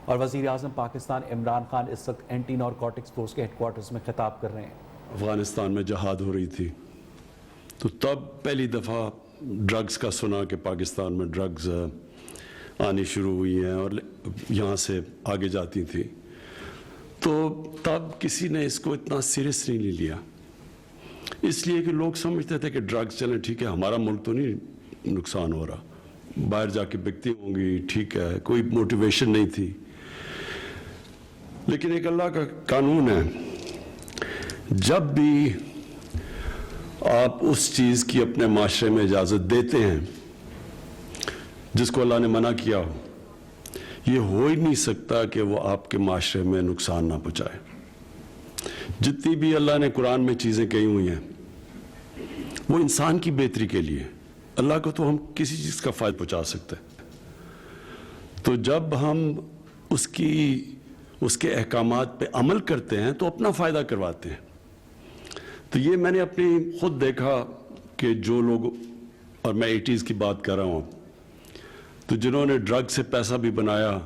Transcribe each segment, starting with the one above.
اور وزیر اعظم پاکستان عمران خان اس وقت اینٹی نارکوٹکس فورس کے ہیڈ کوارٹرز میں خطاب کر رہے ہیں۔ افغانستان میں جہاد ہو رہی تھی تو تب پہلی دفعہ ڈرگز کا سنا کہ پاکستان میں ڈرگز آنی شروع ہوئی ہیں اور یہاں سے آگے جاتی تھیں، تو تب کسی نے اس کو اتنا سیریس نہیں لیا، اس لیے کہ لوگ سمجھتے تھے کہ ڈرگز چلیں ٹھیک ہے، ہمارا ملک تو نہیں نقصان ہو رہا، باہر جا کے بکتی ہوں گی، ٹھیک ہے، کوئی موٹیویشن نہیں تھی۔ لیکن ایک اللہ کا قانون ہے، جب بھی آپ اس چیز کی اپنے معاشرے میں اجازت دیتے ہیں جس کو اللہ نے منع کیا ہو، یہ ہو ہی نہیں سکتا کہ وہ آپ کے معاشرے میں نقصان نہ پہنچائے۔ جتنی بھی اللہ نے قرآن میں چیزیں کہی ہوئی ہیں وہ انسان کی بہتری کے لیے، اللہ کو تو ہم کسی چیز کا فائدہ پہنچا سکتے ہیں، تو جب ہم اس کے احکامات پہ عمل کرتے ہیں تو اپنا فائدہ کرواتے ہیں۔ تو یہ میں نے اپنی خود دیکھا کہ جو لوگ، اور میں 80s کی بات کر رہا ہوں، تو جنہوں نے ڈرگ سے پیسہ بھی بنایا،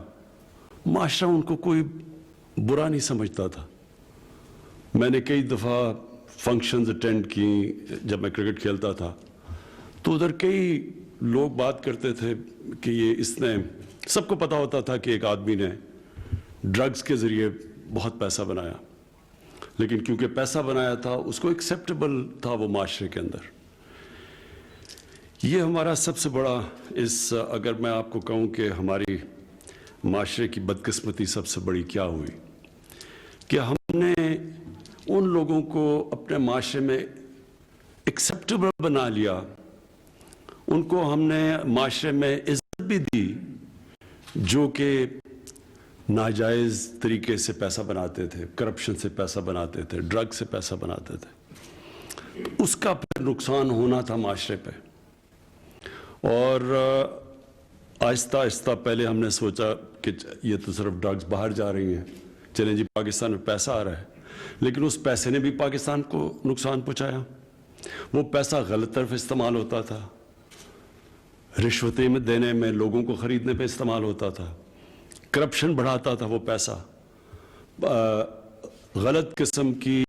معاشرہ ان کو کوئی برا نہیں سمجھتا تھا۔ میں نے کئی دفعہ فنکشنز اٹینڈ کی جب میں کرکٹ کھیلتا تھا، تو ادھر کئی لوگ بات کرتے تھے کہ یہ اس نے، سب کو پتا ہوتا تھا کہ ایک آدمی نے ڈرگز کے ذریعے بہت پیسہ بنایا، لیکن کیونکہ پیسہ بنایا تھا اس کو ایکسیپٹیبل تھا وہ معاشرے کے اندر۔ یہ ہمارا سب سے بڑا، اگر میں آپ کو کہوں کہ ہماری معاشرے کی بدقسمتی سب سے بڑی کیا ہوئی، کہ ہم نے ان لوگوں کو اپنے معاشرے میں ایکسیپٹیبل بنا لیا، ان کو ہم نے معاشرے میں عزت بھی دی جو کہ ناجائز طریقے سے پیسہ بناتے تھے، کرپشن سے پیسہ بناتے تھے، ڈرگ سے پیسہ بناتے تھے، اس کا پھر نقصان ہونا تھا معاشرے پہ۔ اور آہستہ آہستہ پہلے ہم نے سوچا کہ یہ تو صرف ڈرگز باہر جا رہی ہیں، چلیں جی پاکستان میں پیسہ آ رہا ہے، لیکن اس پیسے نے بھی پاکستان کو نقصان پہنچایا۔ وہ پیسہ غلط طرف استعمال ہوتا تھا، رشوتیں میں دینے میں، لوگوں کو خریدنے پہ استعمال ہوتا تھا، کرپشن بڑھاتا تھا وہ پیسہ، غلط قسم کی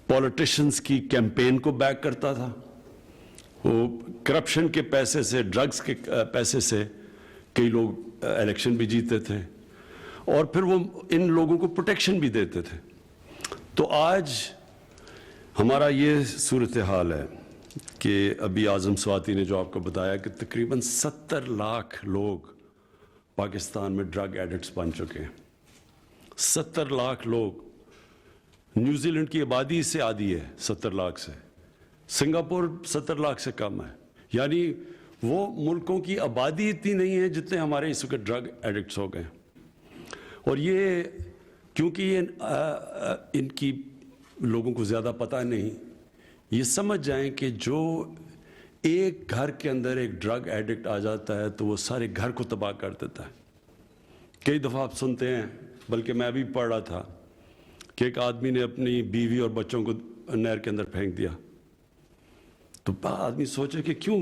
پولیٹیشنز کی کیمپین کو بیک کرتا تھا۔ وہ کرپشن کے پیسے سے، ڈرگز کے پیسے سے کئی لوگ الیکشن بھی جیتے تھے، اور پھر وہ ان لوگوں کو پروٹیکشن بھی دیتے تھے۔ تو آج ہمارا یہ صورتحال ہے کہ ابھی اعظم سواتی نے جو آپ کو بتایا کہ تقریباً 70 لاکھ لوگ پاکستان میں ڈرگ ایڈکٹس بن چکے ہیں۔ 70 لاکھ لوگ، نیوزی لینڈ کی آبادی سے آدھی ہے 70 لاکھ سے، سنگاپور 70 لاکھ سے کم ہے، یعنی وہ ملکوں کی آبادی اتنی نہیں ہے جتنے ہمارے اس وقت ڈرگ ایڈکٹس ہو گئے۔ اور یہ کیونکہ یہ ان کی لوگوں کو زیادہ پتہ نہیں، یہ سمجھ جائیں کہ جو ایک گھر کے اندر ایک ڈرگ ایڈکٹ آ جاتا ہے تو وہ سارے گھر کو تباہ کر دیتا ہے۔ کئی دفعہ آپ سنتے ہیں، بلکہ میں ابھی پڑھ رہا تھا کہ ایک آدمی نے اپنی بیوی اور بچوں کو نہر کے اندر پھینک دیا، تو آدمی سوچے کہ کیوں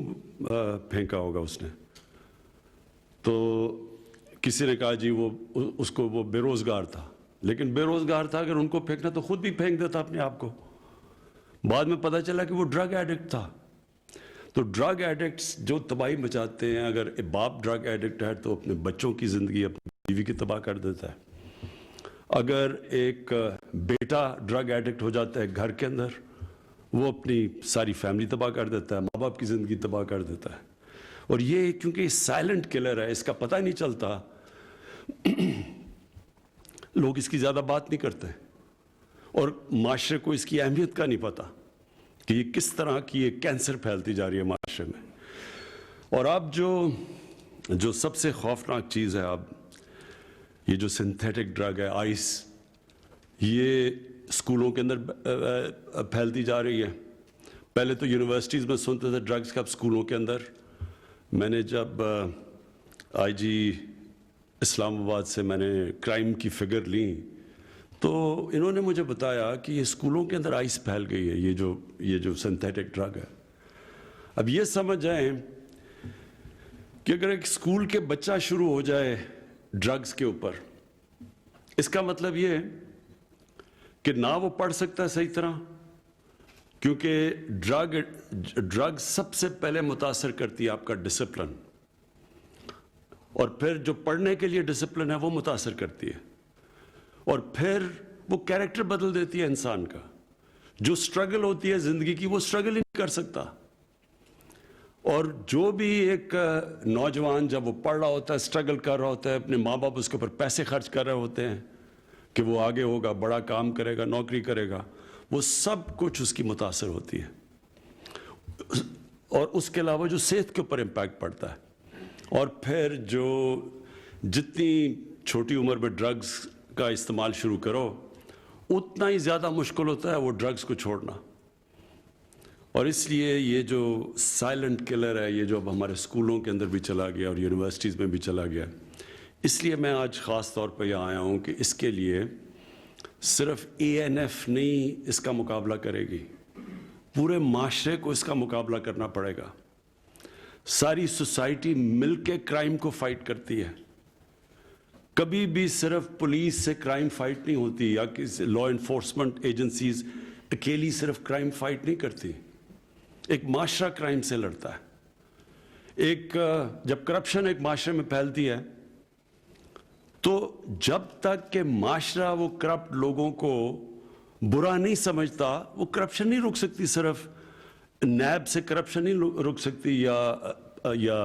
پھینکا ہوگا اس نے، تو کسی نے کہا جی وہ اس کو وہ بے روزگار تھا، لیکن بے روزگار تھا اگر ان کو پھینکنا تو خود بھی پھینک دیتا اپنے آپ کو۔ بعد میں پتہ چلا کہ وہ ڈرگ ایڈکٹ تھا۔ تو ڈرگ ایڈکٹس جو تباہی مچاتے ہیں، اگر باپ ڈرگ ایڈکٹ ہے تو اپنے بچوں کی زندگی، اپنی بیوی کی تباہ کر دیتا ہے۔ اگر ایک بیٹا ڈرگ ایڈکٹ ہو جاتا ہے گھر کے اندر، وہ اپنی ساری فیملی تباہ کر دیتا ہے، ماں باپ کی زندگی تباہ کر دیتا ہے۔ اور یہ کیونکہ سائلنٹ کلر ہے، اس کا پتہ نہیں چلتا، لوگ اس کی زیادہ بات نہیں کرتے، اور معاشرے کو اس کی اہمیت کا نہیں پتہ کہ یہ کس طرح کی ایک کینسر پھیلتی جا رہی ہے معاشرے میں۔ اور اب جو سب سے خوفناک چیز ہے، اب یہ جو سنتھیٹک ڈرگ ہے، آئس، یہ اسکولوں کے اندر پھیلتی جا رہی ہے۔ پہلے تو یونیورسٹیز میں سنتے تھے ڈرگز کا، اب اسکولوں کے اندر۔ میں نے جب آئی جی اسلام آباد سے میں نے کرائم کی فگر لی، تو انہوں نے مجھے بتایا کہ یہ اسکولوں کے اندر آئس پھیل گئی ہے، یہ جو سنتھیٹک ڈرگ ہے۔ اب یہ سمجھ جائیں کہ اگر ایک اسکول کے بچہ شروع ہو جائے ड्रग्स के ऊपर, इसका मतलब ये है कि ना वो पढ़ सकता है सही तरह, क्योंकि ड्रग सबसे पहले मुतासर करती है आपका डिसिप्लिन, और फिर जो पढ़ने के लिए डिसिप्लिन है वो मुतासर करती है, और फिर वो कैरेक्टर बदल देती है इंसान का। जो स्ट्रगल होती है ज़िंदगी की, वो स्ट्रगल ही नहीं कर सकता। और जो भी एक नौजवान जब वो पढ़ रहा होता है, स्ट्रगल कर रहा होता है, अपने माँ बाप उसके ऊपर पैसे खर्च कर रहे होते हैं कि वो आगे होगा, बड़ा काम करेगा, नौकरी करेगा, वो सब कुछ उसकी मुतासर होती है। और उसके अलावा जो सेहत के ऊपर इम्पैक्ट पड़ता है, और फिर जो जितनी छोटी उम्र में ड्रग्स का इस्तेमाल शुरू करो, उतना ही ज़्यादा मुश्किल होता है वो ड्रग्स को छोड़ना। और इसलिए ये जो साइलेंट किलर है, ये जो अब हमारे स्कूलों के अंदर भी चला गया और यूनिवर्सिटीज़ में भी चला गया, इसलिए मैं आज ख़ास तौर पर यहाँ आया हूँ कि इसके लिए सिर्फ ANF नहीं इसका मुकाबला करेगी, पूरे माशरे को इसका मुकाबला करना पड़ेगा। सारी सोसाइटी मिलके क्राइम को फाइट करती है। कभी भी सिर्फ पुलिस से क्राइम फाइट नहीं होती, या किसी लॉ इन्फोर्समेंट एजेंसीज अकेली सिर्फ क्राइम फाइट नहीं करती। एक माशरा क्राइम से लड़ता है। जब करप्शन एक माशरे में फैलती है, तो जब तक कि माशरा वो करप्ट लोगों को बुरा नहीं समझता, वो करप्शन नहीं रुक सकती। सिर्फ नैब से करप्शन नहीं रुक सकती, या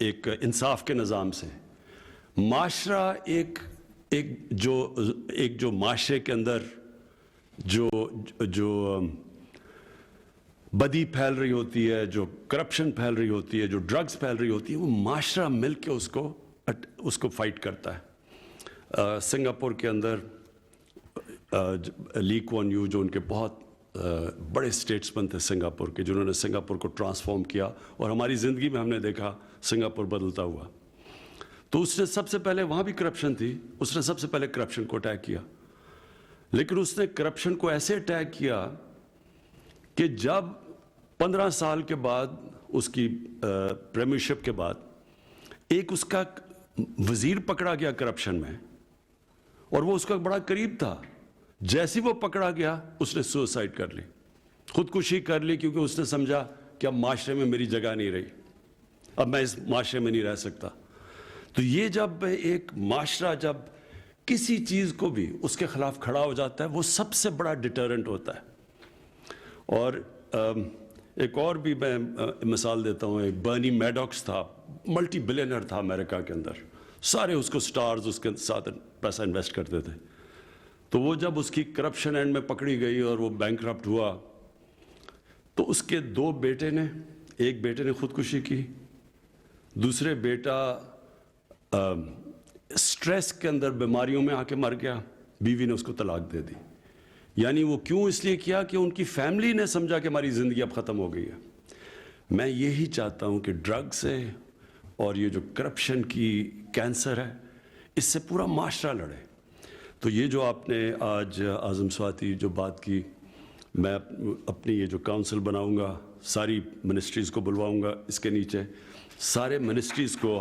एक इंसाफ के निज़ाम से। माशरा एक जो माशरे के अंदर जो बदी फैल रही होती है, जो करप्शन फैल रही होती है, जो ड्रग्स फैल रही होती है, वो माशरा मिल के उसको फाइट करता है। सिंगापुर के अंदर ली कुआन यू, जो उनके बहुत बड़े स्टेट्समैन थे सिंगापुर के, जिन्होंने सिंगापुर को ट्रांसफॉर्म किया, और हमारी ज़िंदगी में हमने देखा सिंगापुर बदलता हुआ। तो उसने सबसे पहले, वहाँ भी करप्शन थी, उसने सबसे पहले करप्शन को अटैक किया। लेकिन उसने करप्शन को ऐसे अटैक किया कि जब 15 साल के बाद, उसकी प्रीमियरशिप के बाद, एक उसका वजीर पकड़ा गया करप्शन में, और वो उसका बड़ा करीब था। जैसे वो पकड़ा गया, उसने सुसाइड कर ली, खुदकुशी कर ली, क्योंकि उसने समझा कि अब माशरे में मेरी जगह नहीं रही, अब मैं इस माशरे में नहीं रह सकता। तो ये जब एक माशरा जब किसी चीज़ को भी उसके खिलाफ खड़ा हो जाता है, वो सबसे बड़ा डिटरेंट होता है। और एक और भी मैं मिसाल देता हूँ। एक बर्नी मैडॉक्स था, मल्टी बिलियनर था अमेरिका के अंदर, सारे उसको स्टार्स उसके साथ पैसा इन्वेस्ट करते थे। तो वो जब उसकी करप्शन एंड में पकड़ी गई और वो बैंकरप्ट हुआ, तो उसके 2 बेटे ने, एक बेटे ने खुदकुशी की, दूसरे बेटा स्ट्रेस के अंदर बीमारियों में आके मर गया, बीवी ने उसको तलाक दे दी। यानी वो क्यों इसलिए किया कि उनकी फैमिली ने समझा कि हमारी ज़िंदगी अब ख़त्म हो गई है। मैं यही चाहता हूँ कि ड्रग्स से और ये जो करप्शन की कैंसर है, इससे पूरा माशरा लड़े। तो ये जो आपने आज आज़म स्वाति जो बात की, मैं अपनी ये जो काउंसिल बनाऊँगा, सारी मिनिस्ट्रीज़ को बुलवाऊँगा, इसके नीचे सारे मिनिस्ट्रीज़ को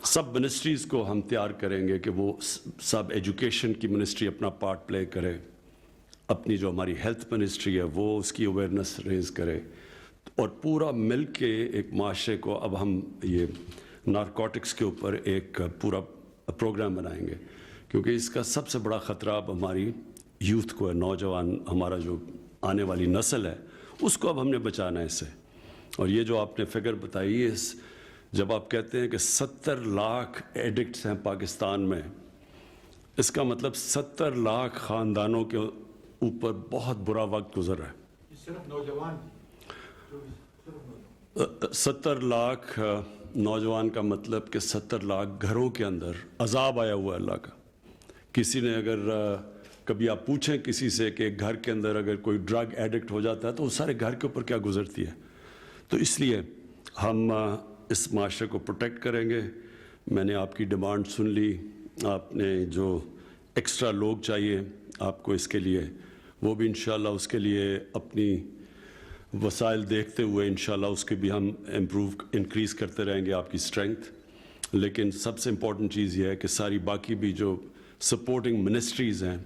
सब मिनिस्ट्रीज़ को हम तैयार करेंगे कि वो सब एजुकेशन की मिनिस्ट्री अपना पार्ट प्ले करे, अपनी जो हमारी हेल्थ मिनिस्ट्री है वो उसकी अवेयरनेस रेज करे, और पूरा मिल के एक माशरे को, अब हम ये नारकोटिक्स के ऊपर एक पूरा प्रोग्राम बनाएंगे, क्योंकि इसका सबसे बड़ा ख़तरा अब हमारी यूथ को है, नौजवान, हमारा जो आने वाली नस्ल है, उसको अब हमने बचाना है इससे। और ये जो आपने फिगर बताई है, जब आप कहते हैं कि 70 लाख एडिक्ट्स हैं पाकिस्तान में, इसका मतलब 70 लाख ख़ानदानों के ऊपर बहुत बुरा वक्त गुजर रहा है। सिर्फ नौजवान, 70 लाख नौजवान का मतलब कि 70 लाख घरों के अंदर अजाब आया हुआ है अल्लाह का। किसी ने अगर कभी आप पूछें किसी से कि घर के अंदर अगर कोई ड्रग एडिक्ट हो जाता है तो उस सारे घर के ऊपर क्या गुजरती है। तो इसलिए हम इस माशरे को प्रोटेक्ट करेंगे। मैंने आपकी डिमांड सुन ली, आपने जो एक्स्ट्रा लोग चाहिए आपको इसके लिए, वो भी इंशाल्लाह उसके लिए अपनी वसाइल देखते हुए इंशाल्लाह उसके भी हम इंक्रीज़ करते रहेंगे आपकी स्ट्रेंथ। लेकिन सबसे इम्पॉर्टेंट चीज़ ये है कि सारी बाकी भी जो सपोर्टिंग मिनिस्ट्रीज़ हैं,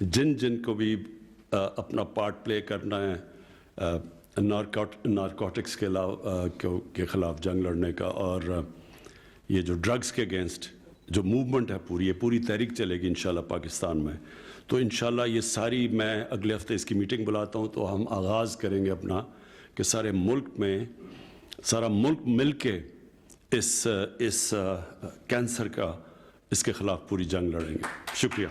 जिन को भी अपना पार्ट प्ले करना है नारकोटिक्स के ख़िलाफ़ जंग लड़ने का, और ये जो ड्रग्स के अगेंस्ट जो मूवमेंट है ये पूरी तहरीक चलेगी इंशाल्लाह पाकिस्तान में। तो इंशाल्लाह ये सारी, मैं अगले हफ्ते इसकी मीटिंग बुलाता हूँ, तो हम आगाज़ करेंगे अपना कि सारे मुल्क में सारा मुल्क मिल के इस कैंसर का इसके ख़िलाफ़ पूरी जंग लड़ेंगे। शुक्रिया।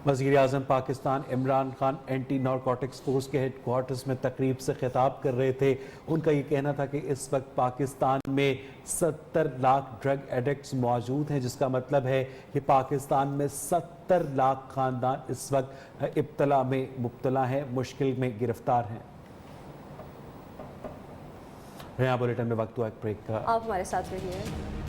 वज़ीर आज़म Pakistan Imran Khan anti narcotics force के हेड क्वार्टर्स में तकरीब से खिताब कर रहे थे। उनका ये कहना था कि इस वक्त पाकिस्तान में 70 लाख ड्रग एडिक्ट्स मौजूद हैं, जिसका मतलब है कि पाकिस्तान में 70 लाख ख़ानदान इस वक्त इब्तला में मुब्तला हैं, मुश्किल में गिरफ्तार हैं। यहाँ बुलेटिन में वक्त हुआ एक ब्रेक का। आप हमारे साथ रहिए।